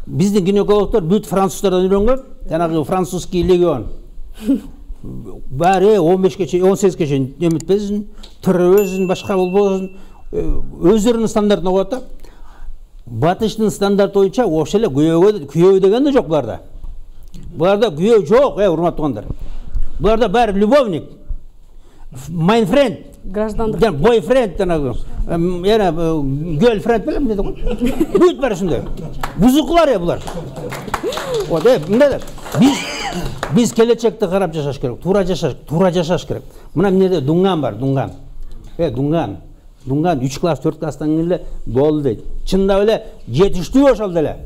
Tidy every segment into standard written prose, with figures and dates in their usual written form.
Биздин гинекологдор бүт француздардан үйрөнгөн, жанагы французский легион. Баары 15-ке чейин, 18-ке чейин неметпесин, төрөбөсүн, башка болбосун, өздөрүнүн стандартына коет да. Батыштын стандарты боюнча ошол эле күйөө деген да жок буларда. Буларда күйөө жок, урматтуугандар. Буларда баары любовник. My friend, граждандык, boyfriend, girlfriend белем эмне деген. Бүт баары ушундай. Бузукулар булар. Вот, мындай. Биз келечекти карап жашаш керек, туура жашаш керек. Мына эмнеде дуңган бар, дуңган. Дуңган 3 класс, 4 класстан кийин эле болду дейт. Чындап эле жетиштүү ошол деле.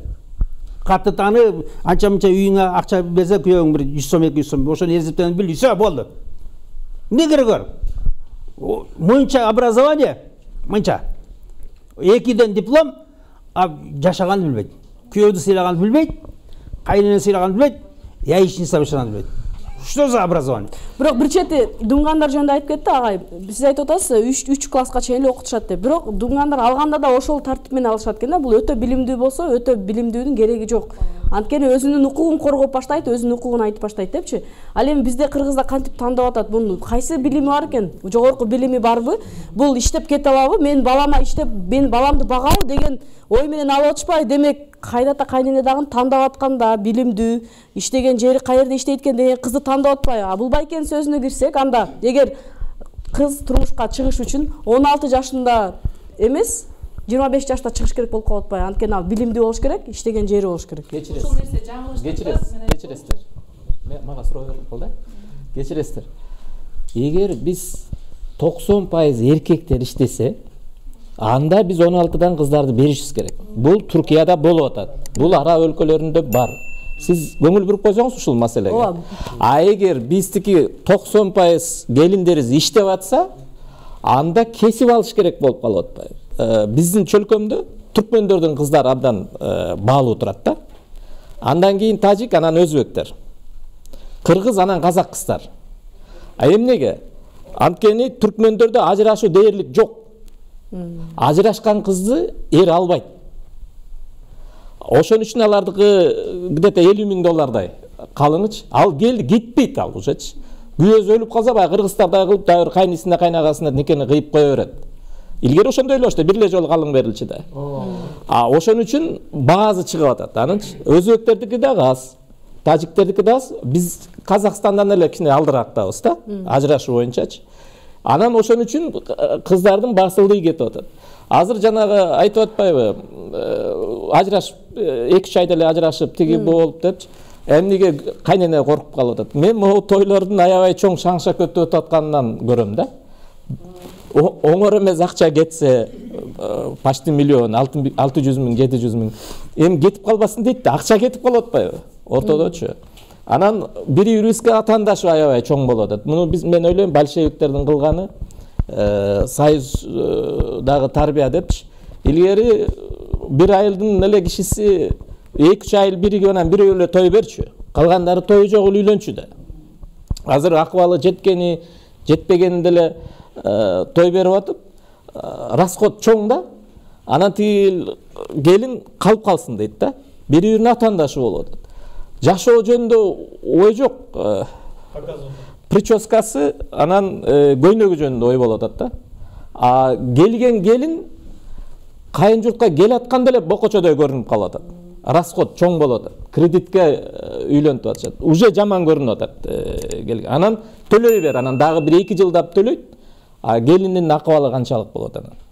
Катты таны анча-мынча үйүңө акча берсе, күйөөң бир 100 сом, 200 сом, ошону эсептен бил, все болду. Не керек бар? Мынча образование, мынча. 2ден диплом, а жашаганды билбейт. Күйөөдү сыйлаганды билбейт, кайненени сыйлаганды билбейт, яичный сабышанды билбейт. Что за образование? Бирок бир чети дуңгандар жөнүндө айтып кетти агай. Сиз айтып атасыз 3 класска чейин эле окутушат деп. Бирок дуңгандар алганда да ошол тартип менен алышат экен да. Бул өтө билимдүү болсо, өтө билимдүүнүн кереги жок. Анткени өзүнүн укугун коргоп баштайт, өзүнүн укугун айтып баштайт депчи. Ал эми бизде Кыргызда кантип тандап атат буну? Кайсы билими бар экен? Жогорку билими барбы? Бул иштеп кете алабы? Мен балама иштеп, мен баламды багабы деген ой менен алып атышпайбы? Демек, кайдата кайнене дагы тандап атканда билимдүү, иштеген жери каерде иштейт экен деген кызды тандап атпайбы? А бул байкенин сөзүнө кирсек, анда эгер кыз турмушка чыгыш үчүн 16 жашында эмес, 25 жашта чыгыш керек болуп калып атпайбы? Анткени ал билимдүү болуш керек, иштеген жери болуш керек. Кечиресиздер. Мага суроо берип калды. Кечиресиздер. Эгер биз 90% эркектер иштесе, анда биз 16дан кыздарды беришибиз керек. Бул Туркияда болуп атат. Бул араб өлкөлөрүндө бар. Сиз көңүл буруп койсоңуз ушул маселеге. А эгер биздики 90% келиндерибиз иштеп атса, анда кесип алыш керек болуп калып атпайбы? Биздин чөлкөмдө түркмөндөрдүн кыздары абдан баалуу турат да. Андан кийин тажик, анан өзбектер. Кыргыз, анан казак кыздар. А эмнеге? Анткени түркмөндөрдө ажырашуу дээрлик жок. Ажырашкан кызды эр албайт. Ошон үчүн алардыкы где-то $50,000 калыныч. Ал келди, кетпейт ал ушечи. Күйөөсү өлүп калса, баягы кыргыздардай кылып дагы кайнысына, кайнагасына никени кыйып кое берет. Илгери ошондой эле бир эле жолу калың берилчи да. А ошон үчүн баазы чыгып атат. Анын өзбектердики дагы аз, тажиктердики да аз. Биз Казакстандан эле кичине алдырактабыз да, ажырашуу боюнчачы. Анан ошон үчүн кыздардын басылдыгы кетип атат. Азыр жанагы айтып атпайбы, ажырашып 2-3 айда эле ажырашып тиги болуп депчи. Эмнеге кайнене коркуп калып атат. Мен могу тойлордун аябай чоң шаңшак өтүп атканынан көрөм да. Оңор эмес акча кетсе, почти миллион, 600,000, 700,000. Эми кетип калбасын дейт да, акча кетип калып атпайбы? Ортодочу. Анан бири-бирибизге атаандашуу аябай чоң болуп атат. Муну мен ойлойм большевиктердин кылганы союз дагы тарбия депчи. Илгери бир айылдын эле кишиси 2-3 айыл биригип анан бирөө эле той берчү. Калгандары тою жок эле үйлөнчү да. Азыр акыбалы жеткени, жетпегенде эле той берип атып, расход чоң да. Анан тиги келин калып калсын дейт да. Бири-бирине атаандашы болуп атат. Жашоо жөнүндө ой жок. Прическасы, анан көйнөгү жөнүндө ой болуп атат да. А келген келин кайын журтка кел атканда эле бокочодой көрүнүп калып атат. Расход чоң болуп атат. Кредитке үйлөнүп атышат. Уже жаман көрүнүп атат. Анан төлөй бер, анан дагы 1-2 жылдап төлөйт. А келиндин акыбалы канчалык болот анан?